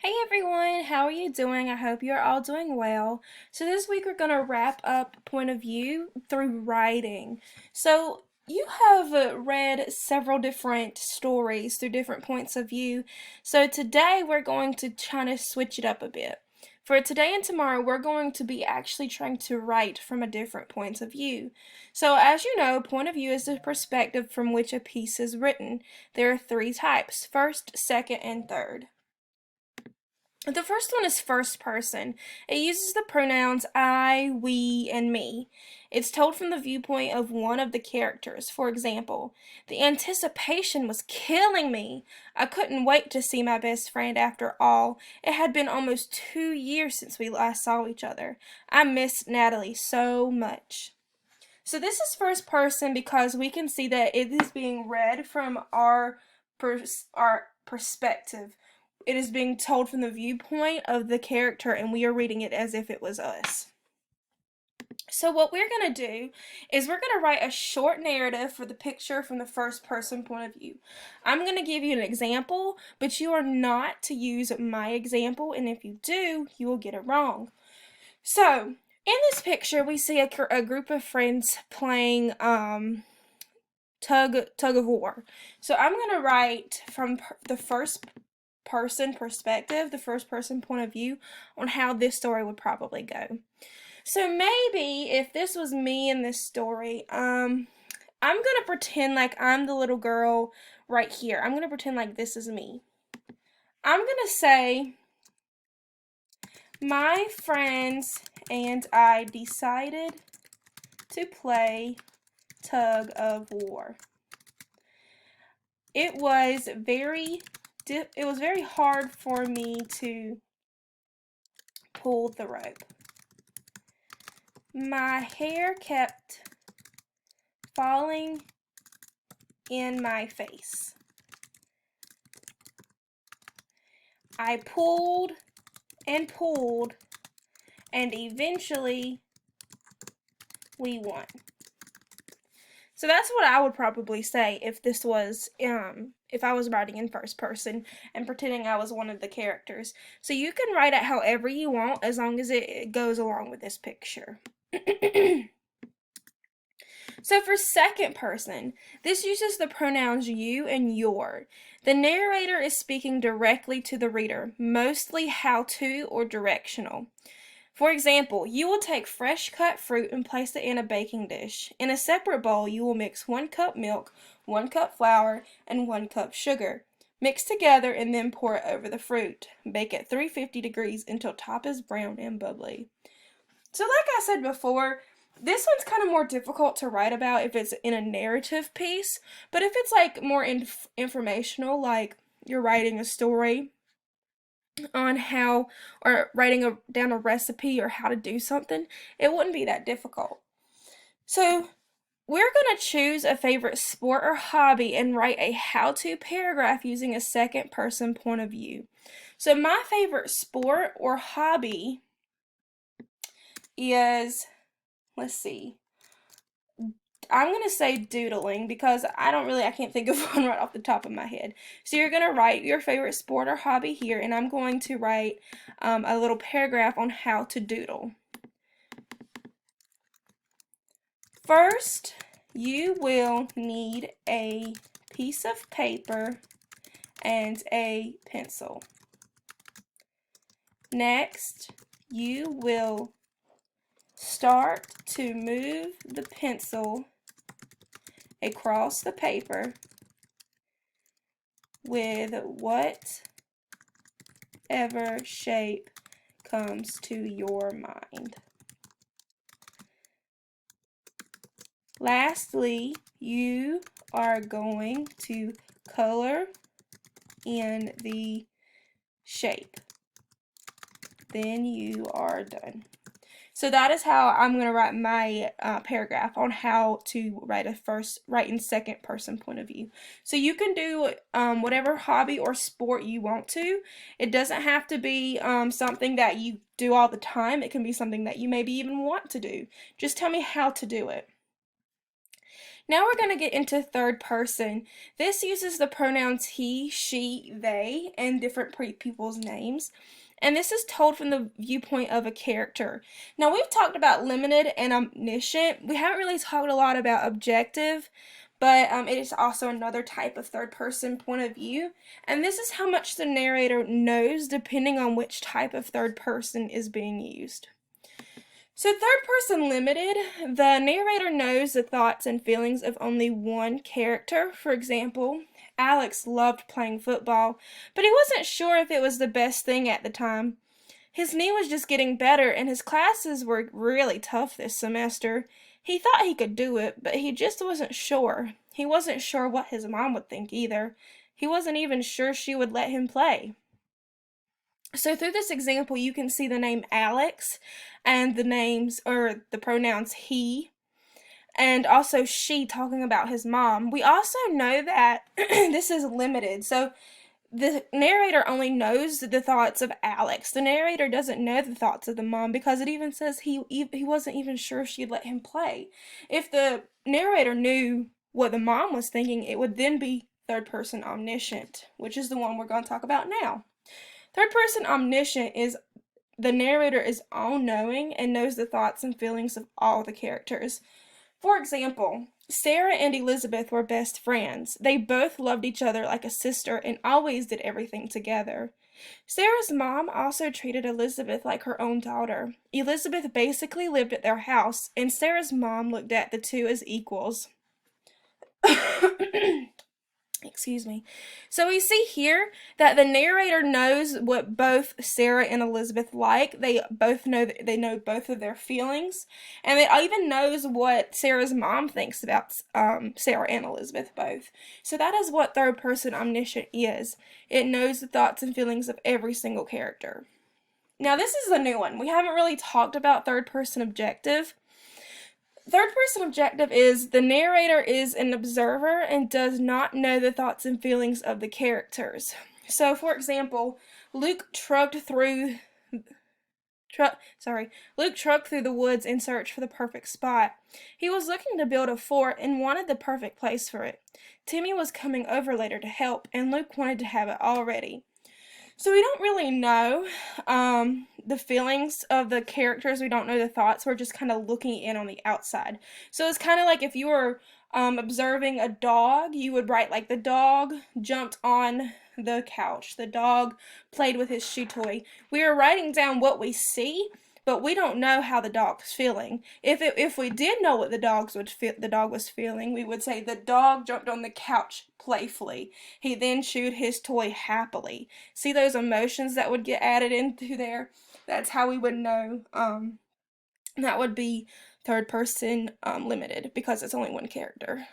Hey everyone, how are you doing? I hope you're all doing well. So this week we're going to wrap up point of view through writing. So you have read several different stories through different points of view. So today we're going to try to switch it up a bit. For today and tomorrow, we're going to be actually trying to write from a different point of view. So as you know, point of view is the perspective from which a piece is written. There are three types: first, second, and third. The first one is first person. It uses the pronouns I, we, and me. It's told from the viewpoint of one of the characters. For example, the anticipation was killing me. I couldn't wait to see my best friend after all. It had been almost 2 years since we last saw each other. I missed Natalie so much. So this is first person because we can see that it is being read from our perspective. It is being told from the viewpoint of the character, and we are reading it as if it was us. So what we're going to do is we're going to write a short narrative for the picture from the first person point of view. I'm going to give you an example, but you are not to use my example, and if you do, you will get it wrong. So in this picture, we see a group of friends playing tug of war. So I'm going to write from the first person perspective, the first person point of view, on how this story would probably go. So maybe if this was me in this story, I'm gonna pretend like I'm the little girl right here. I'm gonna pretend like this is me. I'm gonna say, my friends and I decided to play tug of war. It was very hard for me to pull the rope. My hair kept falling in my face. I pulled and pulled, and eventually we won. So that's what I would probably say if this was, if I was writing in first person and pretending I was one of the characters. So you can write it however you want as long as it goes along with this picture. So for second person, this uses the pronouns you and your. The narrator is speaking directly to the reader, mostly how to or directional. For example, you will take fresh cut fruit and place it in a baking dish. In a separate bowl, you will mix 1 cup milk, 1 cup flour, and 1 cup sugar. Mix together and then pour it over the fruit. Bake at 350 degrees until top is brown and bubbly. So like I said before, this one's kind of more difficult to write about if it's in a narrative piece, but if it's like more informational, like you're writing a story on how, or writing down a recipe or how to do something, it wouldn't be that difficult. So we're going to choose a favorite sport or hobby and write a how-to paragraph using a second person point of view. So my favorite sport or hobby is, let's see, I'm going to say doodling because I can't think of one right off the top of my head. So you're going to write your favorite sport or hobby here, and I'm going to write a little paragraph on how to doodle. First, you will need a piece of paper and a pencil. Next, you will start to move the pencil across the paper with whatever shape comes to your mind. Lastly, you are going to color in the shape. Then you are done. So that is how I'm going to write my paragraph on how to write in second person point of view. So you can do whatever hobby or sport you want to. It doesn't have to be something that you do all the time. It can be something that you maybe even want to do. Just tell me how to do it. Now we're going to get into third person. This uses the pronouns he, she, they, and different people's names. And this is told from the viewpoint of a character. Now we've talked about limited and omniscient. We haven't really talked a lot about objective, but it is also another type of third person point of view. And this is how much the narrator knows depending on which type of third person is being used. So third person limited, the narrator knows the thoughts and feelings of only one character. For example, Alex loved playing football, but he wasn't sure if it was the best thing at the time. His knee was just getting better and his classes were really tough this semester. He thought he could do it, but he just wasn't sure. He wasn't sure what his mom would think either. He wasn't even sure she would let him play. So through this example, you can see the name Alex and the names or the pronouns he and also she talking about his mom. We also know that this is limited. So the narrator only knows the thoughts of Alex. The narrator doesn't know the thoughts of the mom because it even says he wasn't even sure she'd let him play. If the narrator knew what the mom was thinking, it would then be third person omniscient, which is the one we're going to talk about now. Third person omniscient is the narrator is all-knowing and knows the thoughts and feelings of all the characters. For example, Sarah and Elizabeth were best friends. They both loved each other like a sister and always did everything together. Sarah's mom also treated Elizabeth like her own daughter. Elizabeth basically lived at their house, and Sarah's mom looked at the two as equals. Excuse me. So we see here that the narrator knows what both Sarah and Elizabeth like. They both know both of their feelings, and it even knows what Sarah's mom thinks about Sarah and Elizabeth both. So that is what third person omniscient is. It knows the thoughts and feelings of every single character. Now this is a new one. We haven't really talked about third person objective. Third person objective is the narrator is an observer and does not know the thoughts and feelings of the characters. So, for example, Luke trucked through the woods in search for the perfect spot. He was looking to build a fort and wanted the perfect place for it. Timmy was coming over later to help, and Luke wanted to have it already. So we don't really know the feelings of the characters. We don't know the thoughts. We're just kind of looking in on the outside. So it's kind of like if you were observing a dog, you would write like the dog jumped on the couch. The dog played with his shoe toy. We are writing down what we see, but we don't know how the dog's feeling. If we did know what the dog was feeling, we would say the dog jumped on the couch playfully. He then chewed his toy happily. See those emotions that would get added into there? That's how we would know. That would be third person limited because it's only one character.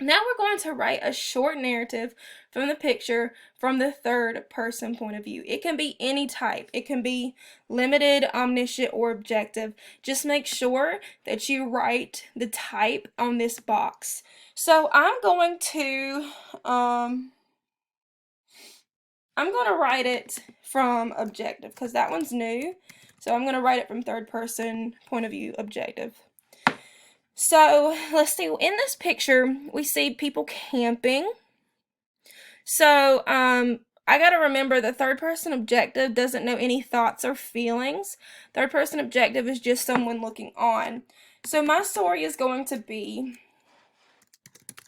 Now we're going to write a short narrative from the picture from the third person point of view. It can be any type. It can be limited, omniscient, or objective. Just make sure that you write the type on this box. So I'm going to write it from objective because that one's new. So I'm going to write it from third person point of view, objective. So let's see, in this picture, we see people camping. So I gotta remember the third person objective doesn't know any thoughts or feelings. Third person objective is just someone looking on. So my story is going to be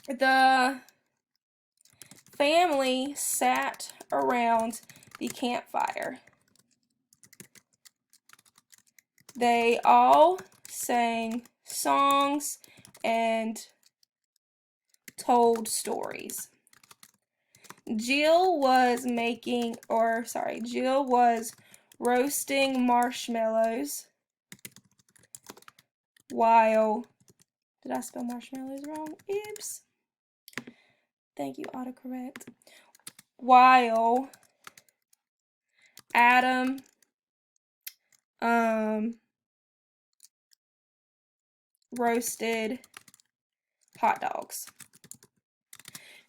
the family sat around the campfire. They all sang songs and told stories. Jill was roasting marshmallows while, did I spell marshmallows wrong? Oops. Thank you, autocorrect. While Adam roasted hot dogs.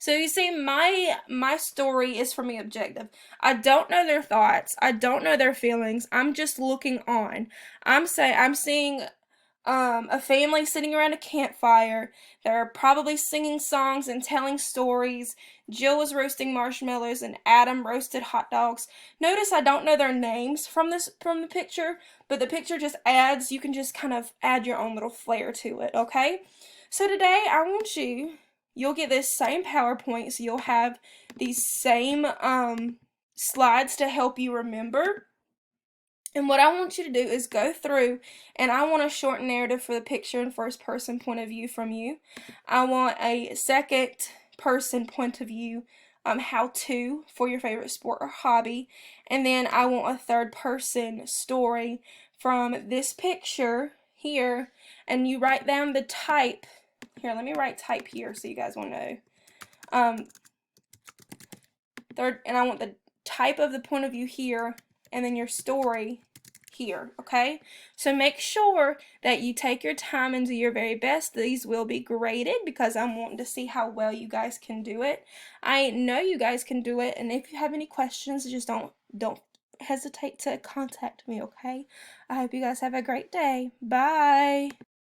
So you see, my story is for me objective. I don't know their thoughts. I don't know their feelings. I'm just looking on. I'm seeing a family sitting around a campfire. They're probably singing songs and telling stories. Jill was roasting marshmallows and Adam roasted hot dogs. Notice I don't know their names from the picture, but the picture just adds, you can just kind of add your own little flair to it, okay? So today I want you'll get this same PowerPoint, so you'll have these same slides to help you remember. And what I want you to do is go through, and I want a short narrative for the picture in first person point of view from you. I want a second person point of view how to for your favorite sport or hobby. And then I want a third person story from this picture here. And you write down the type. Here, let me write type here so you guys will know. And I want the type of the point of view here, and then your story here, okay? So make sure that you take your time and do your very best. These will be graded because I'm wanting to see how well you guys can do it. I know you guys can do it, and if you have any questions, just don't hesitate to contact me, okay? I hope you guys have a great day. Bye.